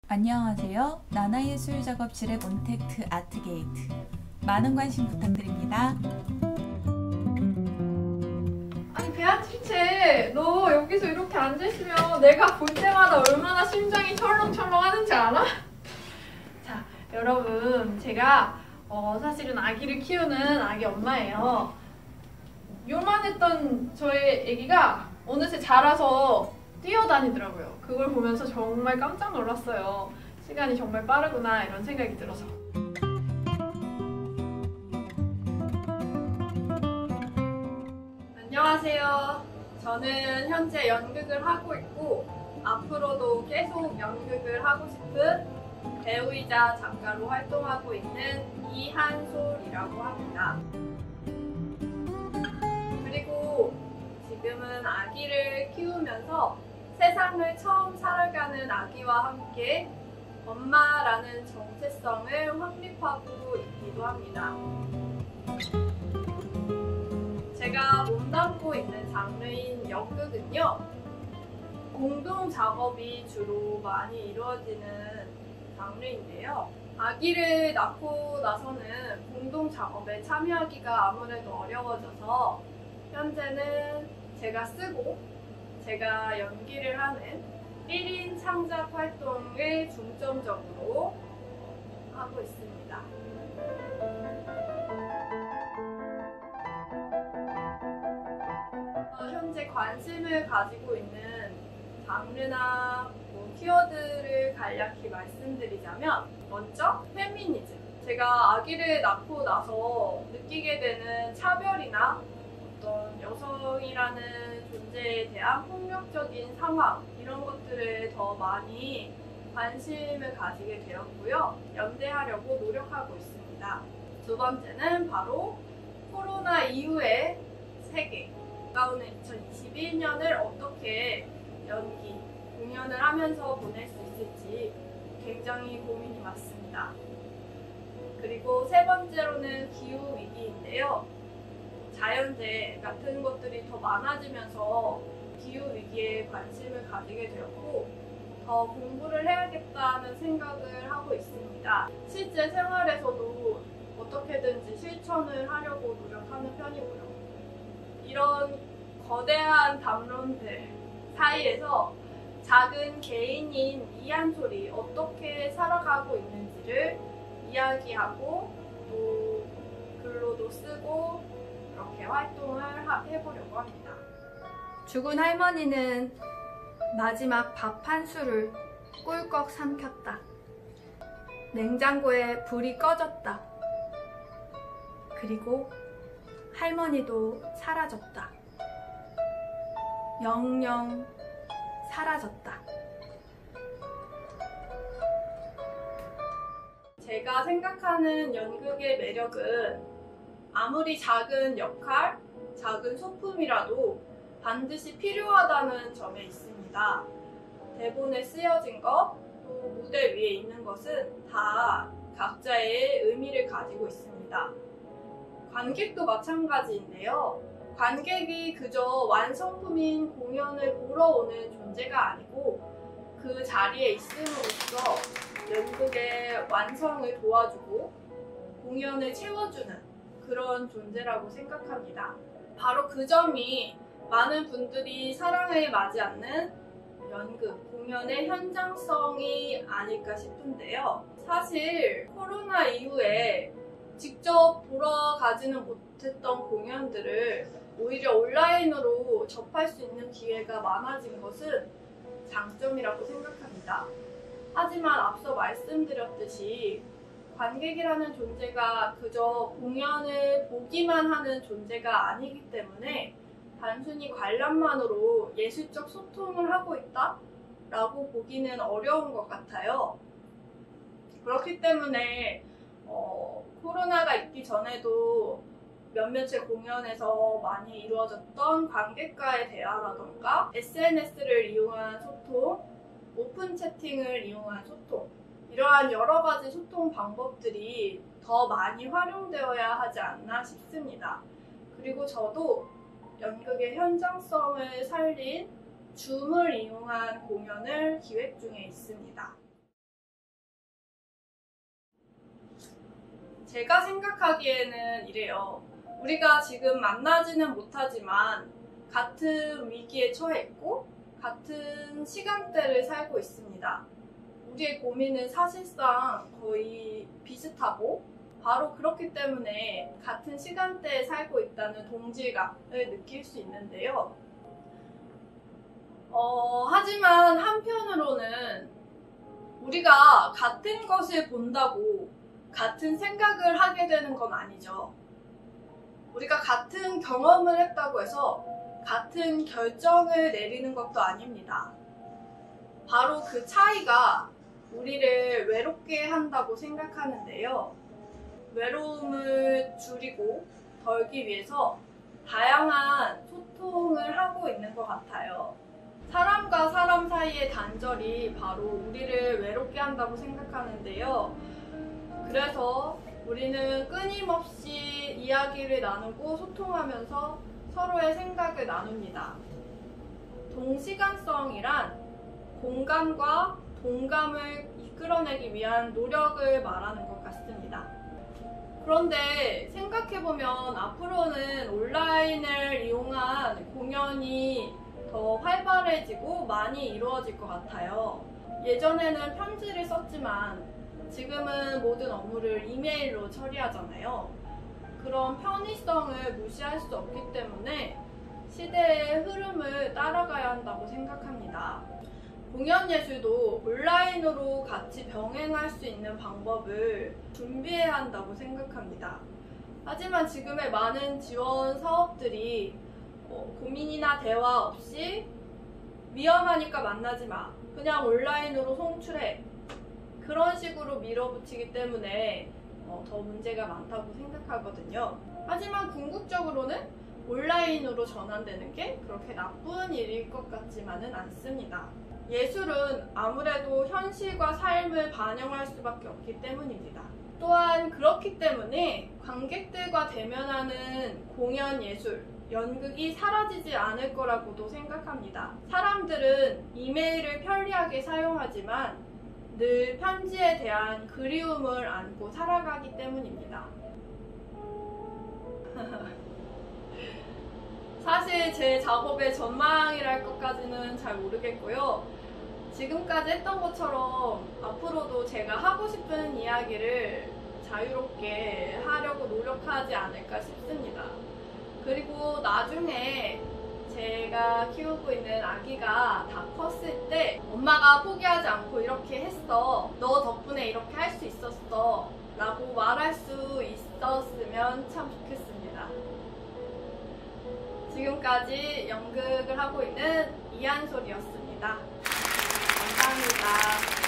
안녕하세요. 나나예술작업실의 몬택트 아트게이트. 많은 관심 부탁드립니다. 아니 베아트리체, 너 여기서 이렇게 앉아있으면 내가 볼 때마다 얼마나 심장이 철렁철렁 하는지 알아? 자, 여러분, 제가 사실은 아기를 키우는 아기 엄마예요. 요만했던 저의 아기가 어느새 자라서 뛰어다니더라고요. 그걸 보면서 정말 깜짝 놀랐어요. 시간이 정말 빠르구나 이런 생각이 들어서. 안녕하세요. 저는 현재 연극을 하고 있고 앞으로도 계속 연극을 하고 싶은 배우이자 작가로 활동하고 있는 이한솔이라고 합니다. 그리고 지금은 아기를 키우면서 세상을 처음 살아가는 아기와 함께 엄마라는 정체성을 확립하고 있기도 합니다. 제가 몸담고 있는 장르인 연극은요, 공동 작업이 주로 많이 이루어지는 장르인데요. 아기를 낳고 나서는 공동 작업에 참여하기가 아무래도 어려워져서 현재는 제가 쓰고 제가 연기를 하는 1인 창작 활동을 중점적으로 하고 있습니다. 현재 관심을 가지고 있는 장르나 키워드를 간략히 말씀드리자면, 먼저 페미니즘. 제가 아기를 낳고 나서 느끼게 되는 차별이나 어떤 여성이라는 존재에 대한 폭력적인 상황, 이런 것들에 더 많이 관심을 가지게 되었고요. 연대하려고 노력하고 있습니다. 두 번째는 바로 코로나 이후의 세계. 다가오는 2021년을 어떻게 연기, 공연을 하면서 보낼 수 있을지 굉장히 고민이 많습니다. 그리고 세 번째로는 기후위기인데요. 자연재해 같은 것들이 더 많아지면서 기후위기에 관심을 가지게 되었고 더 공부를 해야겠다는 생각을 하고 있습니다. 실제 생활에서도 어떻게든지 실천을 하려고 노력하는 편이고요. 이런 거대한 담론들 사이에서 작은 개인인 이한솔이 어떻게 살아가고 있는지를 이야기하고 또 글로도 쓰고 이렇게 활동을 해보려고 합니다. 죽은 할머니는 마지막 밥 한 술을 꿀꺽 삼켰다. 냉장고에 불이 꺼졌다. 그리고 할머니도 사라졌다. 영영 사라졌다. 제가 생각하는 연극의 매력은 아무리 작은 역할, 작은 소품이라도 반드시 필요하다는 점에 있습니다. 대본에 쓰여진 것, 또 무대 위에 있는 것은 다 각자의 의미를 가지고 있습니다. 관객도 마찬가지인데요. 관객이 그저 완성품인 공연을 보러 오는 존재가 아니고 그 자리에 있음으로써 연극의 완성을 도와주고 공연을 채워주는 그런 존재라고 생각합니다. 바로 그 점이 많은 분들이 사랑을 맞지 않는 연극, 공연의 현장성이 아닐까 싶은데요. 사실 코로나 이후에 직접 보러 가지는 못했던 공연들을 오히려 온라인으로 접할 수 있는 기회가 많아진 것은 장점이라고 생각합니다. 하지만 앞서 말씀드렸듯이 관객이라는 존재가 그저 공연을 보기만 하는 존재가 아니기 때문에 단순히 관람만으로 예술적 소통을 하고 있다? 라고 보기는 어려운 것 같아요. 그렇기 때문에 코로나가 있기 전에도 몇몇의 공연에서 많이 이루어졌던 관객과의 대화라던가 SNS를 이용한 소통, 오픈 채팅을 이용한 소통, 이러한 여러 가지 소통 방법들이 더 많이 활용되어야 하지 않나 싶습니다. 그리고 저도 연극의 현장성을 살린 줌을 이용한 공연을 기획 중에 있습니다. 제가 생각하기에는 이래요. 우리가 지금 만나지는 못하지만 같은 위기에 처해 있고 같은 시간대를 살고 있습니다. 우리의 고민은 사실상 거의 비슷하고 바로 그렇기 때문에 같은 시간대에 살고 있다는 동질감을 느낄 수 있는데요. 하지만 한편으로는 우리가 같은 것을 본다고 같은 생각을 하게 되는 건 아니죠. 우리가 같은 경험을 했다고 해서 같은 결정을 내리는 것도 아닙니다. 바로 그 차이가 우리를 외롭게 한다고 생각하는데요. 외로움을 줄이고 덜기 위해서 다양한 소통을 하고 있는 것 같아요. 사람과 사람 사이의 단절이 바로 우리를 외롭게 한다고 생각하는데요. 그래서 우리는 끊임없이 이야기를 나누고 소통하면서 서로의 생각을 나눕니다. 동시간성이란 공감과 동감을 이끌어내기 위한 노력을 말하는 것 같습니다. 그런데 생각해보면 앞으로는 온라인을 이용한 공연이 더 활발해지고 많이 이루어질 것 같아요. 예전에는 편지를 썼지만 지금은 모든 업무를 이메일로 처리하잖아요. 그런 편의성을 무시할 수 없기 때문에 시대의 흐름을 따라가야 한다고 생각합니다. 공연 예술도 온라인으로 같이 병행할 수 있는 방법을 준비해야 한다고 생각합니다. 하지만 지금의 많은 지원 사업들이 고민이나 대화 없이 위험하니까 만나지 마, 그냥 온라인으로 송출해, 그런 식으로 밀어붙이기 때문에 더 문제가 많다고 생각하거든요. 하지만 궁극적으로는 온라인으로 전환되는 게 그렇게 나쁜 일일 것 같지만은 않습니다. 예술은 아무래도 현실과 삶을 반영할 수밖에 없기 때문입니다. 또한 그렇기 때문에 관객들과 대면하는 공연 예술, 연극이 사라지지 않을 거라고도 생각합니다. 사람들은 이메일을 편리하게 사용하지만 늘 편지에 대한 그리움을 안고 살아가기 때문입니다. 사실 제 작업의 전망이랄 것까지는 잘 모르겠고요. 지금까지 했던 것처럼 앞으로도 제가 하고 싶은 이야기를 자유롭게 하려고 노력하지 않을까 싶습니다. 그리고 나중에 제가 키우고 있는 아기가 다 컸을 때 엄마가 포기하지 않고 이렇게 했어, 너 덕분에 이렇게 할 수 있었어 라고 말할 수 있었으면 참 좋겠습니다. 지금까지 연극을 하고 있는 이한솔이었습니다. 감사합니다.